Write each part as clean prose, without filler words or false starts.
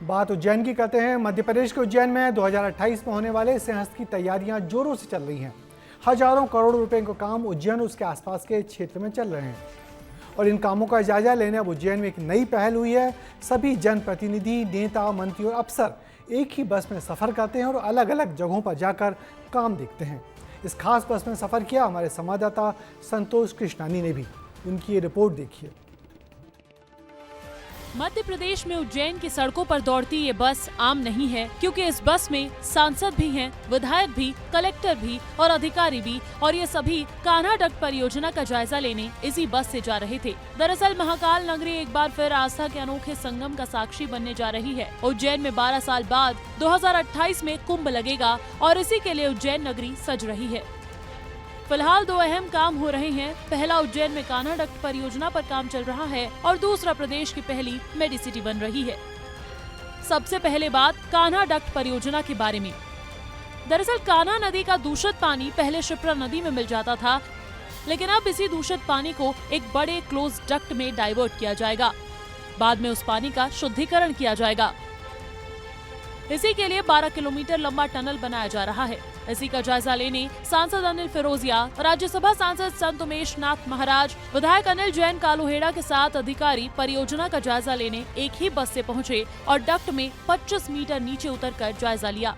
बात उज्जैन की करते हैं। मध्य प्रदेश के उज्जैन में 2028 में होने वाले सिंहस्थ की तैयारियां जोरों से चल रही हैं। हजारों करोड़ रुपए का काम उज्जैन उसके आसपास के क्षेत्र में चल रहे हैं और इन कामों का जायजा लेने अब उज्जैन में एक नई पहल हुई है। सभी जनप्रतिनिधि, नेता, मंत्री और अफसर एक ही बस में सफर करते हैं और अलग अलग जगहों पर जाकर काम देखते हैं। इस खास बस में सफर किया हमारे संवाददाता संतोष कृष्णानी ने भी। उनकी ये रिपोर्ट देखिए। मध्य प्रदेश में उज्जैन की सड़कों पर दौड़ती ये बस आम नहीं है, क्योंकि इस बस में सांसद भी हैं, विधायक भी, कलेक्टर भी और अधिकारी भी, और ये सभी कान्हा डक्ट परियोजना का जायजा लेने इसी बस से जा रहे थे। दरअसल महाकाल नगरी एक बार फिर आस्था के अनोखे संगम का साक्षी बनने जा रही है। उज्जैन में 12 साल बाद 2028 में कुंभ लगेगा और इसी के लिए उज्जैन नगरी सज रही है। फिलहाल दो अहम काम हो रहे हैं। पहला, उज्जैन में कान्हा डक्ट परियोजना पर काम चल रहा है और दूसरा, प्रदेश की पहली मेडिसिटी बन रही है। सबसे पहले बात कान्हा डक्ट परियोजना के बारे में। दरअसल कान्हा नदी का दूषित पानी पहले शिप्रा नदी में मिल जाता था, लेकिन अब इसी दूषित पानी को एक बड़े क्लोज डक्ट में डाइवर्ट किया जाएगा। बाद में उस पानी का शुद्धिकरण किया जाएगा। इसी के लिए 12 किलोमीटर लंबा टनल बनाया जा रहा है। इसी का जायजा लेने सांसद अनिल फिरोजिया, राज्यसभा सांसद संत उमेश नाथ महाराज, विधायक अनिल जैन कालूहेड़ा के साथ अधिकारी परियोजना का जायजा लेने एक ही बस से पहुंचे और डक्ट में 25 मीटर नीचे उतरकर जायजा लिया।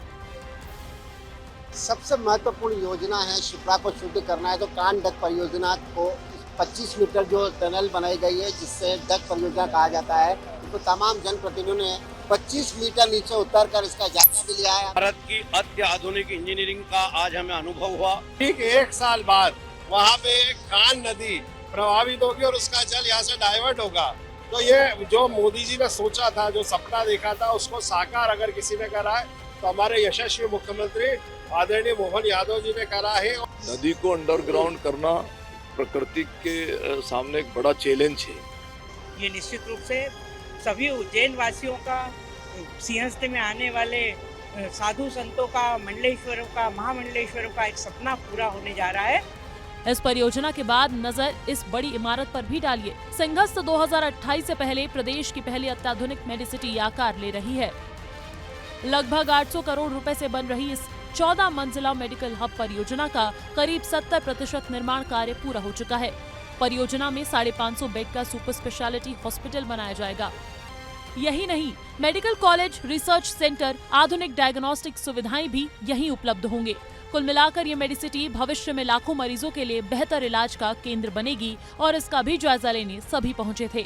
सबसे महत्वपूर्ण योजना है, शिप्रा को शुद्ध करना है, तो कान डक्ट परियोजना को 25 मीटर जो टनल बनाई गई है, जिससे डक्ट परियोजना कहा जाता है, तो तमाम जनप्रतिनिधियों ने 25 मीटर नीचे उतरकर इसका जायजा भी लिया है। भारत की अत्याधुनिक इंजीनियरिंग का आज हमें अनुभव हुआ। ठीक 1 साल बाद वहाँ पे कान नदी प्रभावित होगी और उसका जल यहाँ से डाइवर्ट होगा। तो ये जो मोदी जी ने सोचा था, जो सपना देखा था, उसको साकार अगर किसी ने करा है तो हमारे यशस्वी मुख्यमंत्री आदरणीय मोहन यादव जी ने करा है। नदी को अंडरग्राउंड करना प्रकृति के सामने एक बड़ा चैलेंज है। ये निश्चित रूप से सभी उज्जैन वासियों का, सिंहस्थ में आने वाले साधु संतों का, मंडलेश्वरों का, महामंडलेश्वरों का एक सपना पूरा होने जा रहा है। इस परियोजना के बाद नजर इस बड़ी इमारत पर भी डालिए। सिंहस्थ 2028 से पहले प्रदेश की पहली अत्याधुनिक मेडिसिटी आकार ले रही है। लगभग 800 करोड़ रुपए से बन रही इस 14 मंजिला मेडिकल हब परियोजना का करीब 70% निर्माण कार्य पूरा हो चुका है। परियोजना में 550 बेड का सुपर स्पेशलिटी हॉस्पिटल बनाया जाएगा। यही नहीं, मेडिकल कॉलेज, रिसर्च सेंटर, आधुनिक डायग्नोस्टिक सुविधाएं भी यहीं उपलब्ध होंगे। कुल मिलाकर ये मेडिसिटी भविष्य में लाखों मरीजों के लिए बेहतर इलाज का केंद्र बनेगी और इसका भी जायजा लेने सभी पहुंचे थे।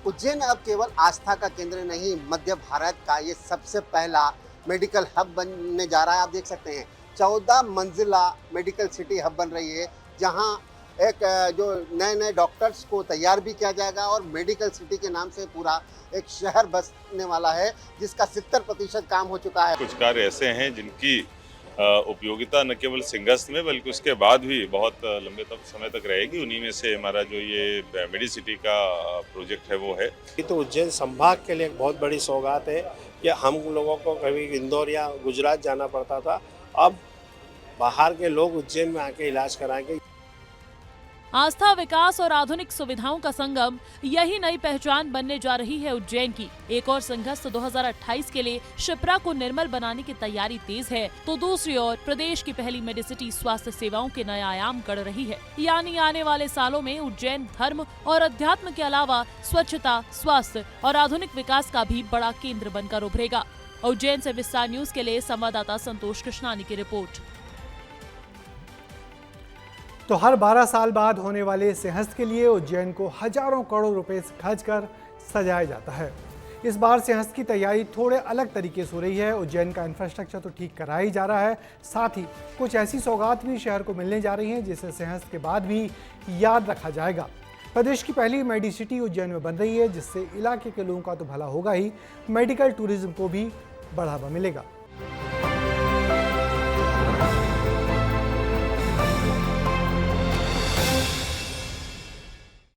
उज्जैन अब केवल आस्था का केंद्र नहीं, मध्य भारत का ये सबसे पहला मेडिकल हब बनने जा रहा है। आप देख सकते हैं 14 मंजिला मेडिकल सिटी हब बन रही है, जहां एक जो नए डॉक्टर्स को तैयार भी किया जाएगा और मेडिकल सिटी के नाम से पूरा एक शहर बसने वाला है, जिसका 70% काम हो चुका है। कुछ कार्य ऐसे हैं जिनकी उपयोगिता न केवल सिंहस्थ में बल्कि उसके बाद भी बहुत लंबे समय तक रहेगी। उन्हीं में से हमारा जो ये मेडिसिटी का प्रोजेक्ट है वो है। तो उज्जैन संभाग के लिए एक बहुत बड़ी सौगात है कि हम लोगों को कभी इंदौर या गुजरात जाना पड़ता था, अब बाहर के लोग उज्जैन में आके इलाज कराएंगे। आस्था, विकास और आधुनिक सुविधाओं का संगम, यही नई पहचान बनने जा रही है उज्जैन की। एक और सिंहस्थ 2028 के लिए शिप्रा को निर्मल बनाने की तैयारी तेज है, तो दूसरी ओर प्रदेश की पहली मेडिसिटी स्वास्थ्य सेवाओं के नए आयाम गढ़ रही है। यानी आने वाले सालों में उज्जैन धर्म और अध्यात्म के अलावा स्वच्छता, स्वास्थ्य और आधुनिक विकास का भी बड़ा केंद्र बनकर उभरेगा। उज्जैन से विस्तार न्यूज के लिए संवाददाता संतोष कृष्णानी की रिपोर्ट। तो हर 12 साल बाद होने वाले सिंहस्थ के लिए उज्जैन को हजारों करोड़ रुपए खर्च कर सजाया जाता है। इस बार सिंहस्थ की तैयारी थोड़े अलग तरीके से हो रही है। उज्जैन का इंफ्रास्ट्रक्चर तो ठीक करा ही जा रहा है, साथ ही कुछ ऐसी सौगात भी शहर को मिलने जा रही हैं जिसे सिंहस्थ के बाद भी याद रखा जाएगा। प्रदेश की पहली मेडिसिटी उज्जैन में बन रही है, जिससे इलाके के लोगों का तो भला होगा ही, मेडिकल टूरिज्म को भी बढ़ावा मिलेगा।